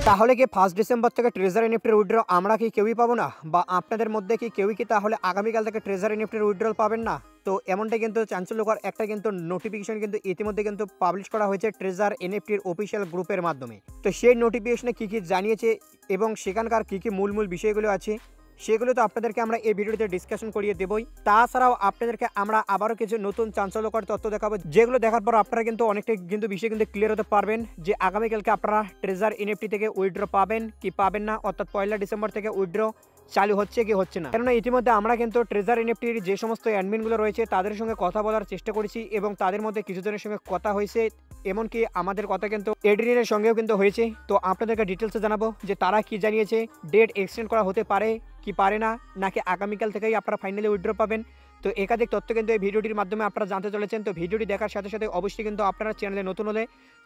তাহলে কি 1 ডিসেম্বর থেকে ট্রেজার এনএফটির উইথড্র আমরা কি কেউই পাবো না, বা আপনাদের মধ্যে কি কেউই কি তাহলে আগামীকাল থেকে ট্রেজার এনএফটির উইথড্রল পাবেন না? তো এমনটাই কিন্তু চাঞ্চল্যকর একটা কিন্তু নোটিফিকেশন কিন্তু ইতিমধ্যে কিন্তু পাবলিশ করা হয়েছে ট্রেজার এনএফটির অফিসিয়াল গ্রুপের মাধ্যমে। তো সেই নোটিফিকেশনে কী কী জানিয়েছে এবং সেখানকার কী কী মূল বিষয়গুলো আছে সেগুলো তো আপনাদেরকে আমরা এই ভিডিওতে ডিসকাশন করিয়ে দেবই। তাছাড়াও আপনাদেরকে আমরা আবারও কিছু নতুন চাঞ্চল্যকর তথ্য দেখাবো, যেগুলো দেখার পর আপনারা কিন্তু অনেকটা কিন্তু বিষয় কিন্তু ক্লিয়ার হতে পারবেন যে আগামীকালকে আপনারা ট্রেজার এনএফটি থেকে উইথড্র পাবেন কি পাবেন না, অর্থাৎ 1 ডিসেম্বর থেকে উইথড্র চালু হচ্ছে কি হচ্ছে না। কেননা ইতিমধ্যে আমরা কিন্তু ট্রেজার এনএফটির যে সমস্ত অ্যাডমিনগুলো রয়েছে তাদের সঙ্গে কথা বলার চেষ্টা করেছি এবং তাদের মধ্যে কিছুজনের সঙ্গে কথা হয়েছে, এমনকি আমাদের কথা কিন্তু এডিনের সঙ্গেও কিন্তু হয়েছে। তো আপনাদেরকে ডিটেলসে জানাবো যে তারা কি জানিয়েছে, ডেট এক্সটেন্ড করা হতে পারে কি পারে না, নাকি আগামীকাল থেকেই আপনারা ফাইনালি উইথড্র পাবেন। তো একাধিক তথ্য কিন্তু এই ভিডিওটির মাধ্যমে আপনারা জানতে চলেছেন। তো ভিডিওটি দেখার সাথে সাথে অবশ্যই কিন্তু আপনারা চ্যানেলে নতুন হলে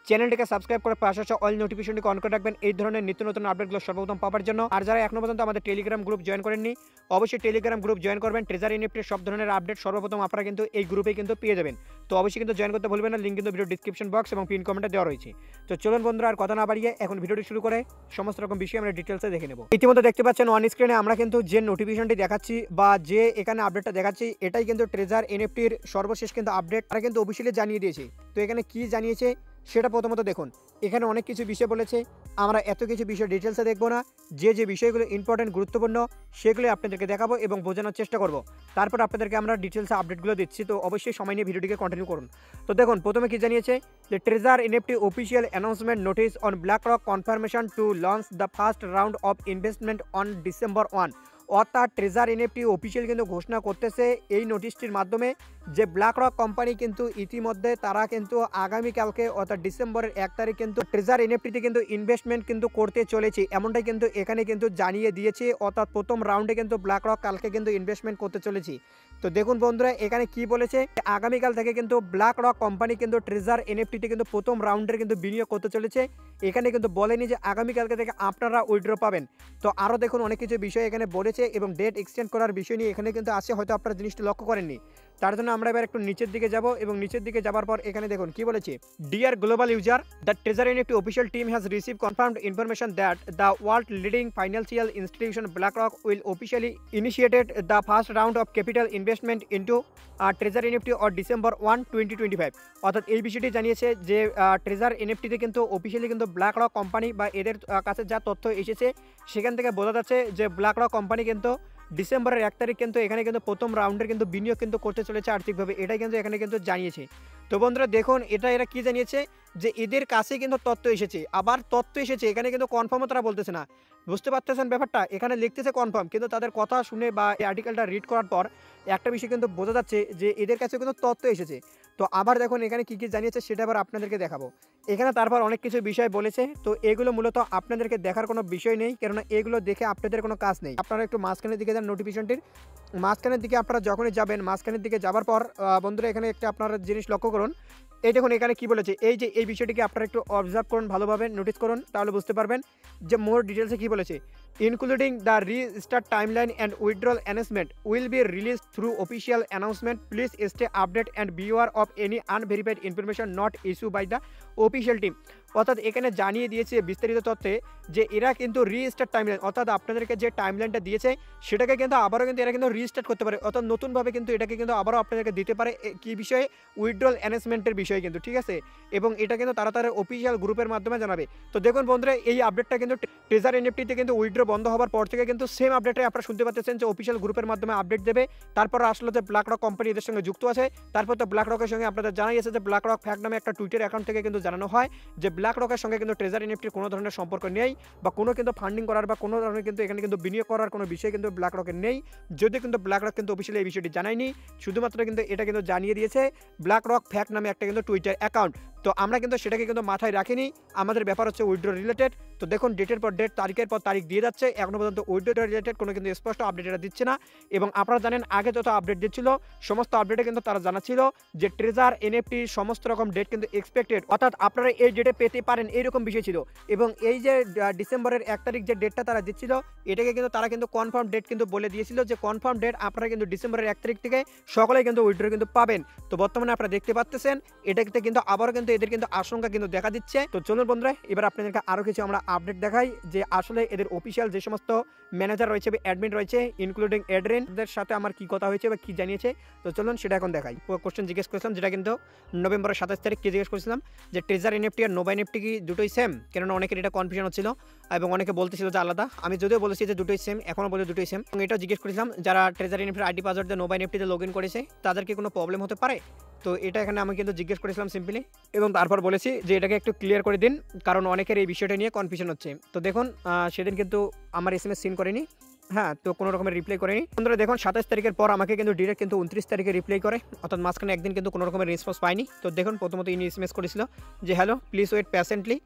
চ্যানেলটিকে সাবস্ক্রাইব করে পাশে আসা অল নোটিফিকেশনটিকে অন করে রাখবেন এই ধরনের নিত্য নতুন আপডেটগুলো সর্বপ্রথম পাওয়ার জন্য। আর যারা এখনো পর্যন্ত আমাদের টেলিগ্রাম গ্রুপ জয়েন করেননি অবশ্যই টেলিগ্রাম গ্রুপ জয়েন করবেন। ট্রেজার এনএফটির সব ধরনের আপডেট সর্বপ্রথম আপনারা কিন্তু এই গ্রুপে কিন্তু পেয়ে যাবেন। তো অবশ্যই কিন্তু জয়েন করতে ভুলবেন না, লিঙ্ক কিন্তু ভিডিও ডিসক্রিপশন বক্স এবং পিন কমেন্টে দেওয়া রয়েছে। তো চলুন বন্ধুরা আর কথা না বাড়িয়ে এখন ভিডিওটি শুরু করে সমস্ত রকম বিষয় আমরা ডিটেলসে দেখে নেব। ইতিমধ্যে দেখতে পাচ্ছেন অন স্ক্রিনে আমরা কিন্তু যে নোটিফিকেশনটি দেখাচ্ছি বা যে এখানে আপডেটটা দেখাচ্ছি এটাই কিন্তু ট্রেজার এনএফটির সর্বশেষ কিন্তু আপডেট তারা কিন্তু অফিসিয়ালি জানিয়ে দিয়েছে। তো এখানে কি জানিয়েছে সেটা প্রথমত দেখুন। এখানে অনেক কিছু বিষয় বলেছে, আমরা এত কিছু বিষয় ডিটেলসে দেখবো না, যে বিষয়গুলো ইম্পর্টেন্ট গুরুত্বপূর্ণ সেগুলো আপনাদেরকে দেখাবো এবং বোঝানোর চেষ্টা করব। তারপর আপনাদেরকে আমরা ডিটেলসে আপডেটগুলো দিচ্ছি। তো অবশ্যই সময় নিয়ে ভিডিওটিকে কন্টিনিউ করুন। তো দেখুন প্রথমে কি জানিয়েছে যে Treasure NFT official announcement notice on BlackRock confirmation to launch the first round of investment on December 1। অর্থাৎ ট্রেজার এনএফটি অফিসিয়াল কিন্তু ঘোষণা করতেছে এই নোটিশটির মাধ্যমে যে ব্ল্যাকরক কোম্পানি কিন্তু ইতিমধ্যে তারা কিন্তু আগামীকালকে অর্থাৎ ডিসেম্বরের 1 তারিখ কিন্তু ট্রেজার এনএফটিতে কিন্তু ইনভেস্টমেন্ট কিন্তু করতে চলেছে, এমনটাই কিন্তু এখানে কিন্তু জানিয়ে দিয়েছে। অর্থাৎ প্রথম রাউন্ডে কিন্তু ব্ল্যাকরক কালকে কিন্তু ইনভেস্টমেন্ট করতে চলেছে। তো দেখুন বন্ধুরা এখানে কি বলেছে, আগামীকাল থেকে কিন্তু ব্ল্যাকরক কোম্পানি কিন্তু ট্রেজার এনএফটিতে কিন্তু প্রথম রাউন্ডের কিন্তু বিনিয়োগ করতে চলেছে। এখানে কিন্তু বলেনি যে আগামীকালকে থেকে আপনারা উইথড্র পাবেন। তো আরও দেখুন অনেক কিছু বিষয় এখানে বলেছে এবং ডেট এক্সটেন্ড করার বিষয় নিয়ে এখানে কিন্তু আছে, হয়তো আপনারা জিনিসটা লক্ষ্য করেননি। তার জন্য আমরা এবার একটু নিচের দিকে যাব এবং নিচের দিকে যাবার পর এখানে দেখুন কি বলেছে, dear global user, the Treasure NFT official team has receive confirmed information that the world leading financial institution BlackRock will officially initiated the first round of capital investment into Treasure NFT or December 1, 2025। অর্থাৎ এই বিষয়টি জানিয়েছে যে treasure এনএফটিতে কিন্তু officially কিন্তু BlackRock company বা এদের কাছে যা তথ্য এসেছে সেখান থেকে বোঝা যাচ্ছে যে ব্ল্যাকরক কোম্পানি কিন্তু ডিসেম্বরের 1 তারিখ কিন্তু এখানে কিন্তু প্রথম রাউন্ডের কিন্তু বিনিয়োগ কিন্তু করতে চলেছে আর্থিকভাবে, এটাই কিন্তু এখানে কিন্তু জানিয়েছে। তো বন্ধুরা দেখুন এরা কি জানিয়েছে যে এদের কাছে কিন্তু তথ্য এসেছে, আবার তথ্য এসেছে এখানে কিন্তু কনফার্মও তারা বলতেছে না। বুঝতে পারতেছেন ব্যাপারটা, এখানে লিখতেছে কনফার্ম কিন্তু তাদের কথা শুনে বা এই আর্টিকেলটা রিড করার পর একটা বিষয় কিন্তু বোঝা যাচ্ছে যে এদের কাছে কিন্তু তথ্য এসেছে। তো আবার দেখুন এখানে কী কী জানিয়েছে সেটা আবার আপনাদেরকে দেখাবো। এখানে তারপর অনেক কিছু বিষয় বলেছে, তো এগুলো মূলত আপনাদেরকে দেখার কোনো বিষয় নেই, কেননা এগুলো দেখে আপনাদের কোনো কাজ নেই। আপনারা একটু মাঝখানের দিকে যান, নোটিফিকেশনটির মাঝখানের দিকে আপনারা যখনই যাবেন মাঝখানের দিকে যাবার পর বন্ধুরা এখানে একটা আপনারা জিনিস লক্ষ্য করুন। এই দেখুন এখানে কি বলেছে, এই বিষয়টিকে আপনারা একটু অবজার্ভ করুন, ভালোভাবে নোটিস করুন, তাহলে বুঝতে পারবেন যে মোর ডিটেলসে কি বলেছে। Including the restart timeline and withdrawal announcement will be release through official announcement, please stay update and beware of any unverified information not issue by the official team. অর্থাৎ এখানে জানিয়ে দিয়েছে বিস্তারিত তথ্যে যে এরা কিন্তু রিস্টার্ট টাইমলাইন, অর্থাৎ আপনাদেরকে যে টাইমলাইনটা দিয়েছে সেটাকে কিন্তু আবারও কিন্তু এরা কিন্তু রিস্টার্ট করতে পারে, অর্থাৎ নতুনভাবে কিন্তু এটাকে কিন্তু আবারও আপনাদেরকে দিতে পারে। কি বিষয়ে? উইথড্রল অ্যানাউন্সমেন্টের বিষয়ে কিন্তু, ঠিক আছে। এবং এটা কিন্তু তারা তার অফিসিয়াল গ্রুপের মাধ্যমে জানাবে। তো দেখুন বন্ধুরা এই আপডেটটা কিন্তু ট্রেজার এনএফটিতে কিন্তু উইথড্র বন্ধ হওয়ার পর থেকে কিন্তু সেম আপডেটে আপনারা শুনতে পাচ্ছেন যে অফিসিয়াল গ্রুপের মাধ্যমে আপডেট দেবে। তারপর আসলে যে ব্ল্যাকরক কোম্পানি এদের সঙ্গে যুক্ত আছে, তারপর তো ব্ল্যাকরকের সঙ্গে আপনাদের জানাই আছে যে ব্ল্যাকরক ফ্যাক্ট নামে একটা টুইটার অ্যাকাউন্ট থেকে কিন্তু জানানো হয় যে ব্ল্যাকরকের সঙ্গে কিন্তু ট্রেজার এনএফটির কোনো ধরনের সম্পর্ক নেই বা কোনো কিন্তু ফান্ডিং করার বা কোনো ধরনের কিন্তু এখানে কিন্তু বিনিয়োগ করার কোনো বিষয় কিন্তু ব্ল্যাকরকের নেই। যদিও কিন্তু ব্ল্যাকরক কিন্তু অফিসিয়ালি এই বিষয়টি জানায়নি, শুধুমাত্র কিন্তু এটা কিন্তু জানিয়ে দিয়েছে ব্ল্যাকরক ফ্যাক্ট নামে একটা কিন্তু টুইটার অ্যাকাউন্ট। তো আমরা কিন্তু সেটাকে কিন্তু মাথায় রাখিনি, আমাদের ব্যাপার হচ্ছে উইথড্র রিলেটেড। তো দেখুন ডেটের পর ডেট, তারিখের পর তারিখ দিয়ে যাচ্ছে, এখনো পর্যন্ত উইথড্র রিলেটেড কোনো কিন্তু স্পষ্ট আপডেট এটা দিচ্ছে না। এবং আপনারা জানেন আগে যত আপডেট দিচ্ছিল সমস্ত আপডেটে কিন্তু তারা জানাচ্ছিল যে ট্রেজার এনএফটি সমস্ত রকম ডেট কিন্তু এক্সপেক্টেড, অর্থাৎ আপনারা এই ডেটে পেতে পারেন এইরকম বিষয় ছিল। এবং এই যে ডিসেম্বরের 1 তারিখ যে ডেটটা তারা দিচ্ছিল এটাকে কিন্তু তারা কিন্তু কনফার্ম ডেট কিন্তু বলে দিয়েছিল যে কনফার্ম ডেট আপনারা কিন্তু ডিসেম্বরের 1 তারিখ থেকে সকলেই কিন্তু উইথড্র কিন্তু পাবেন। তো বর্তমানে আপনারা দেখতে পাচ্ছেন এটাতে কিন্তু আবারও কিন্তু এদের কিন্তু আশঙ্কা কিন্তু দেখা দিচ্ছে। তো চলুন বন্ধুরা, এবার আপনাদেরকে আরও কিছু আমরা আপডেট দেখাই যে আসলে এদের অফিসিয়াল যে সমস্ত ম্যানেজার রয়েছে বা অ্যাডমিন রয়েছে ইনক্লুডিং এডরিনদের সাথে আমার কি কথা হয়েছে বা কি জানিয়েছে। তো চলুন সেটা এখন দেখাই। কোশ্চেন জিজ্ঞেস করেছিলাম, যেটা কিন্তু নভেম্বরের 27 তারিখ কি জিজ্ঞেস করেছিলাম যে ট্রেজার এনএফটি আর নোভা এনএফটি কি দুটোই সেম, কেননা অনেকের এটা কনফিউশন হচ্ছিল এবং অনেকে বলতেছিল যে আলাদা। আমি যদিও বলেছি যে দুটোই সেম, এখনও বলে দুটোই সেম। এবং এটাও জিজ্ঞেস করেছিলাম যারা ট্রেজার এনএফটির আইডি পাসওয়ার্ড দিয়ে নোভা এনএফটিতে লগ ইন করেছে তাদের কি কোনো প্রবলেম হতে পারে। তো এটা এখানে আমি কিন্তু জিজ্ঞেস করেছিলাম সিম্পলি, এবং তারপর বলেছি যে এটাকে একটু ক্লিয়ার করে দিন, কারণ অনেকের এই বিষয়টা নিয়ে কনফিউশন হচ্ছে। তো দেখুন সেদিন কিন্তু আমার এসএমএস সিন করেনি, হ্যাঁ, তো কোনো রকমের রিপ্লাই করেনি। বন্ধুরা দেখুন 27 তারিখের পর আমাকে কিন্তু ডিরেক্ট কিন্তু 29 তারিখে রিপ্লাই করে, অর্থাৎ মাঝখানে একদিন কিন্তু কোনো রকমের রেসপন্স পাইনি। তো দেখুন প্রথমত ইনি এসএমএস করেছিল যে hello please wait patiently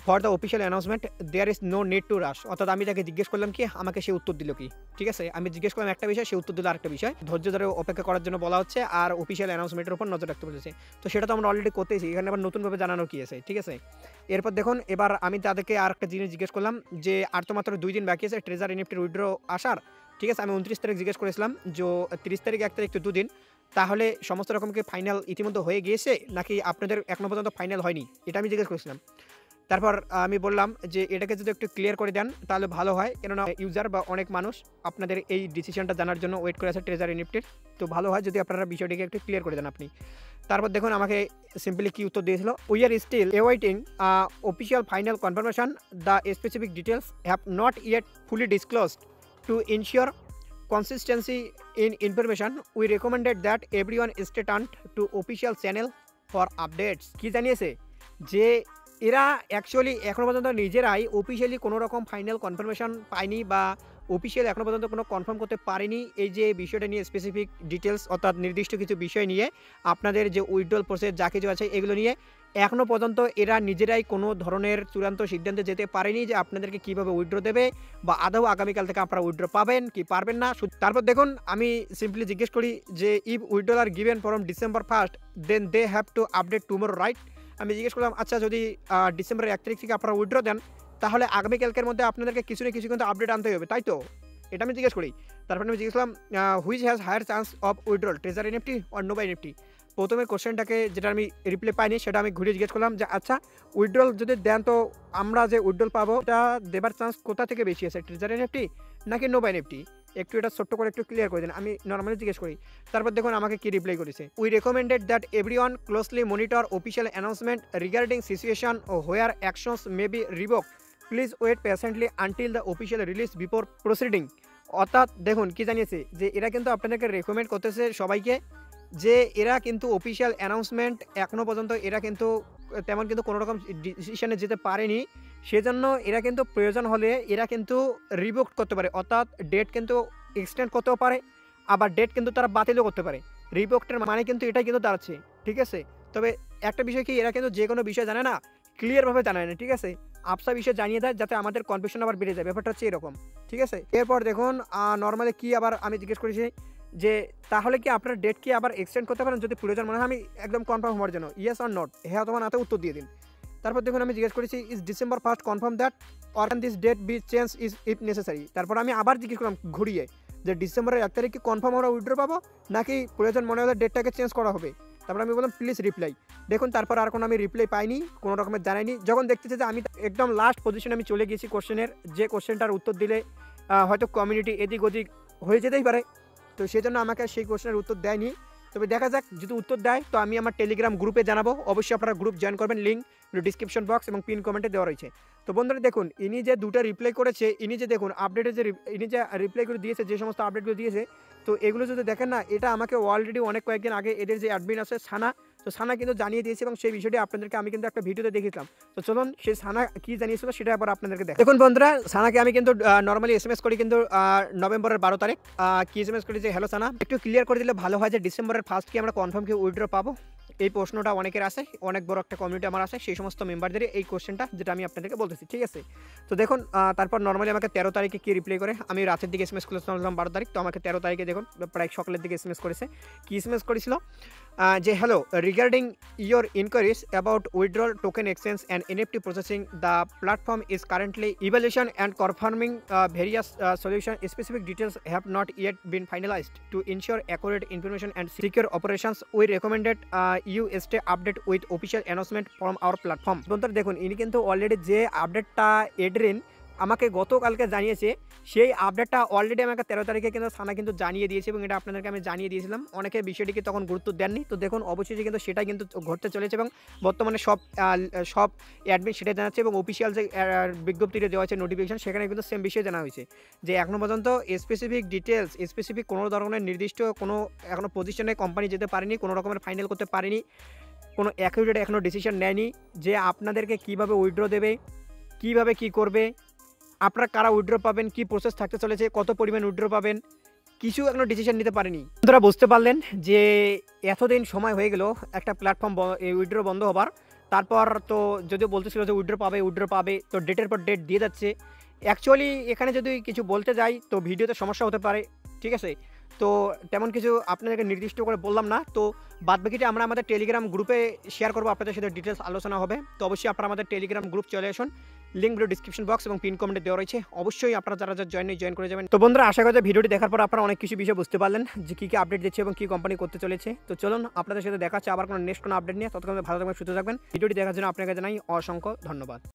for the official announcement there is no need to rush. অর্থাৎ আমি তাকে জিজ্ঞেস করলাম কি, আমাকে সে উত্তর দিল কি, ঠিক আছে। আমি জিজ্ঞেস করলাম একটা বিষয়, সে উত্তর দিল আরেকটা বিষয়। ধৈর্য ধরে অপেক্ষা করার জন্য বলা হচ্ছে আর অফিসিয়াল অ্যানাউন্সমেন্টের উপর নজর রাখতে বলেছে। তো সেটা তো আমরা অলরেডি করতেছি, এখানে আবার নতুনভাবে জানানো কি আছে, ঠিক আছে। এরপর দেখুন এবার আমি তাদেরকে আর একটা জিনিস জিজ্ঞেস করলাম যে আর তো মাত্র 2 দিন বাকি আছে ট্রেজার এনএফটির উইথড্র আসার, ঠিক আছে। আমি 29 তারিখ জিজ্ঞেস করেছিলাম যে 30 তারিখ 1 তারিখ তো 2 দিন, তাহলে সমস্ত রকমকে ফাইনাল ইতিমধ্যে হয়ে গিয়েছে নাকি আপনাদের এখনো পর্যন্ত ফাইনাল হয়নি, এটা আমি জিজ্ঞেস করেছিলাম। তারপর আমি বললাম যে এটাকে যদি একটু ক্লিয়ার করে দেন তাহলে ভালো হয়, কেননা ইউজার বা অনেক মানুষ আপনাদের এই ডিসিশনটা জানার জন্য ওয়েট করে আছে ট্রেজার এনএফটির। তো ভালো হয় যদি আপনারা বিষয়টিকে একটু ক্লিয়ার করে দেন আপনি। তারপর দেখুন আমাকে সিম্পলি কি উত্তর দিয়েছিল, we are still awaiting official final confirmation, the specific details have not yet fully disclosed to ensure consistency in information. We recommended that everyone stay tuned to official channel for updates. কি জানিয়েছে যে এরা actually এখনও পর্যন্ত নিজেরাই officially কোনো রকম final confirmation পায়নি বা অফিসিয়াল এখনও পর্যন্ত কোনো কনফার্ম করতে পারেনি এই যে বিষয়টা নিয়ে, স্পেসিফিক ডিটেলস অর্থাৎ নির্দিষ্ট কিছু বিষয় নিয়ে আপনাদের যে উইথড্রল প্রসেস যা কিছু আছে এগুলো নিয়ে এখনও পর্যন্ত এরা নিজেরাই কোনো ধরনের চূড়ান্ত সিদ্ধান্তে যেতে পারেনি যে আপনাদেরকে কীভাবে উইথড্র দেবে বা আদৌ আগামীকাল থেকে আপনারা উইথড্র পাবেন কি পারবেন না। তারপর দেখুন আমি সিম্পলি জিজ্ঞেস করি যে if withdrawal are given from December 1st then they have to update tomorrow right. আমি জিজ্ঞেস করলাম আচ্ছা যদি ডিসেম্বরের 1 তারিখ থেকে আপনারা উইথড্র দেন তাহলে আগামীকালকের মধ্যে আপনাদেরকে কিছু না কিছু কিন্তু আপডেট আনতে হবে, তাই তো? এটা আমি জিজ্ঞেস করি। তারপরে আমি জিজ্ঞেস করলাম which has higher chance of withdrawal Treasure NFT or Nova NFT. প্রথমে কোশ্চেনটাকে যেটা আমি রিপ্লাই পাইনি সেটা আমি ঘুরে জিজ্ঞেস করলাম যে আচ্ছা উইথড্রল যদি দেন তো আমরা যে উইথড্রল পাবো এটা দেবার চান্স কোথা থেকে বেশি আছে, ট্রেজার এনএফটি নাকি নোভা এনএফটি? একটু এটা ছোট্ট করে একটু ক্লিয়ার করে দিন, আমি নর্মালি জিজ্ঞেস করি। তারপর দেখুন আমাকে কি রিপ্লাই করেছে, we recommended that everyone closely monitor official announcement regarding situation or where actions may be revoke, please wait patiently until the official release before proceeding. অর্থাৎ দেখুন কি জানিয়েছে যে এরা কিন্তু আপনাদেরকে রেকমেন্ড করতেছে সবাইকে যে এরা কিন্তু অফিসিয়াল অ্যানাউন্সমেন্ট এখনও পর্যন্ত এরা কিন্তু তেমন কিন্তু কোনো রকম ডিসিশনে যেতে পারেনি, সেজন্য এরা কিন্তু প্রয়োজন হলে এরা কিন্তু রিভোক করতে পারে, অর্থাৎ ডেট কিন্তু এক্সটেন্ড করতেও পারে, আবার ডেট কিন্তু তারা বাতিলও করতে পারে। রিভোকটের মানে কিন্তু এটাই কিন্তু দাঁড়াচ্ছে, ঠিক আছে। তবে একটা বিষয় কি, এরা কিন্তু যে কোনো বিষয় জানে না, ক্লিয়ারভাবে জানায় না, ঠিক আছে। আপসা বিষয় জানিয়ে দেয় যাতে আমাদের কনফিউশন আবার বেড়ে যায়, ব্যাপারটা হচ্ছে এরকম, ঠিক আছে। এরপর দেখুন নর্মালি কি আবার আমি জিজ্ঞেস করেছি যে তাহলে কি আপনার ডেট কি আবার এক্সটেন্ড করতে পারেন যদি প্রয়োজন মনে হয়, আমি একদম কনফার্ম হওয়ার জন্য ইয়েস অর নট, হ্যাঁ অথবা নাতে উত্তর দিয়ে দিন। তারপর দেখুন আমি জিজ্ঞেস করেছি is December 1st confirm that or can this date be change is if necessary. তারপর আমি আবার জিজ্ঞেস করলাম ঘুরিয়ে যে ডিসেম্বরের 1 তারিখ কি কনফার্ম আমরা উইথড্র পাবো নাকি প্রয়োজন মনে হলে ডেটটাকে চেঞ্জ করা হবে। তারপর আমি বললাম প্লিজ রিপ্লাই। দেখুন তারপর আর কোনো আমি রিপ্লাই পাইনি, কোনো রকমের জানাইনি। যখন দেখতেছে যে আমি একদম লাস্ট পজিশনে আমি চলে গিয়েছি কোশ্চেনের, যে কোশ্চেনটার উত্তর দিলে হয়তো কমিউনিটি এদিক ওদিক হয়ে যেতেই পারে, তো সেই জন্য আমাকে সেই কোশ্চেনের উত্তর দেয়নি। তবে দেখা যাক যদি উত্তর দেয় তো আমি আমার টেলিগ্রাম গ্রুপে জানাবো, অবশ্যই আপনারা গ্রুপ জয়েন করবেন, লিঙ্ক ডিসক্রিপশন বক্স এবং পিন কমেন্টে দেওয়া রয়েছে। তো বন্ধুরা দেখুন ইনি যে দুটো রিপ্লাই করেছে, ইনি যে দেখুন আপডেটে যে ইনি যে রিপ্লাইগুলো দিয়েছে, যে সমস্ত আপডেটগুলো দিয়েছে, তো এগুলো যদি দেখেন না, এটা আমাকে অলরেডি অনেক কয়েকদিন আগে এদের যে অ্যাডমিন আছে সানা, তো সানা কিন্তু জানিয়ে দিয়েছে এবং সেই বিষয়টি আপনাদেরকে আমি কিন্তু একটা ভিডিওতে দেখেছিলাম। তো চলুন সেই সানা কি জানিয়েছিল সেটা আবার আপনাদেরকে দেখুন। দেখুন বন্ধুরা সানাকে আমি কিন্তু নর্মালি এসএমএস করি কিন্তু নভেম্বরের 12 তারিখ কি এসএমএস করি যে হ্যালো সানা, একটু ক্লিয়ার করে দিলে ভালো হয় যে ডিসেম্বরের 1st কি আমরা কনফার্ম কি উইথড্র পাবো। এই প্রশ্নটা অনেকের আছে, অনেক বড় একটা কমিউনিটি আমার আছে, সেই সমস্ত মেম্বারদের এই কোশ্চেনটা যেটা আমি আপনাদেরকে বলতেছি, ঠিক আছে। তো দেখুন তারপর নর্মালি আমাকে 13 তারিখে কি রিপ্লাই করে, আমি রাতের দিকে এসএমএস করেছিলাম 12 তারিখ, তো আমাকে 13 তারিখে দেখুন প্রায় সকালের দিকে এসএমএস করেছে। কি এসএমএস করেছিল যে hello regarding your inquiries about withdrawal token exchange and NFT processing, the platform is currently evaluation and confirming various solution, specific details have not yet been finalized to ensure accurate information and secure operations. We recommended you stay update with official announcement from our platform. বন্ধুরা দেখুন, ইনি কিন্তু already যে আপডেটটা এডরিন আমাকে গতকালকে জানিয়েছে, সেই আপডেটটা অলরেডি আমাকে 13 তারিখে কিন্তু সানা কিন্তু জানিয়ে দিয়েছে এবং এটা আপনাদেরকে আমি জানিয়ে দিয়েছিলাম। অনেকে বিষয়টিকে তখন গুরুত্ব দেননি। তো দেখুন অবশেষে কিন্তু সেটাই কিন্তু ঘটতে চলেছে এবং বর্তমানে সব অ্যাডমিন সেটা জানাচ্ছে এবং অফিসিয়াল যে বিজ্ঞপ্তিটা দেওয়া হয়েছে নোটিফিকেশন, সেখানে কিন্তু সেম বিষয় জানা হয়েছে যে এখনও পর্যন্ত স্পেসিফিক ডিটেলস, স্পেসিফিক কোনো ধরনের নির্দিষ্ট কোনো এখনও পজিশনে কোম্পানি যেতে পারেনি, কোনো রকমের ফাইনাল করতে পারেনি, কোনো অ্যাকিউরেট এখনও ডিসিশন নেয়নি যে আপনাদেরকে কীভাবে উইথড্র দেবে, কীভাবে কী করবে, আপনারা কারা উইথড্র পাবেন, কি প্রসেস থাকতে চলেছে, কত পরিমাণ উইথড্র পাবেন, কিছু এখনো ডিসিশন নিতে পারেনি। আপনারা বুঝতে পারলেন যে এতদিন সময় হয়ে গেল একটা প্ল্যাটফর্ম উইথড্র বন্ধ হবার। তারপর তো যদিও বলতেছিল যে উইথড্র পাবে, তো ডেটের পর ডেট দিয়ে যাচ্ছে। অ্যাকচুয়ালি এখানে যদি কিছু বলতে যাই তো ভিডিওতে সমস্যা হতে পারে, ঠিক আছে? তো তেমন কিছু আপনাদেরকে নির্দিষ্ট করে বললাম না। তো বাদবাকিটা আমরা আমাদের টেলিগ্রাম গ্রুপে শেয়ার করবো, আপনাদের সাথে ডিটেলস আলোচনা হবে। তো অবশ্যই আপনারা আমাদের টেলিগ্রাম গ্রুপ চলে আসুন, লিঙ্ক ভিডিও ডিসক্রিপশন বক্স এবং পিন কমেন্টে দেওয়া রয়েছে। অবশ্যই আপনারা যারা জয়েন করে যাবেন। তো বন্ধুরা আশা করি ভিডিওটি দেখার পর আপনারা অনেক কিছু বিষয় বুঝতে পারলেন যে কী আপডেট দিচ্ছে এবং কী কোম্পানি করতে চলেছে। তো চলুন আপনাদের সাথে দেখা হচ্ছে আবার কোনো নেক্সট কোনো আপডেট নিয়ে। ততক্ষণ ভালো থাকবেন, সুস্থ থাকবেন। ভিডিওটি দেখার জন্য আপনাকে জানাই অসংখ্য ধন্যবাদ।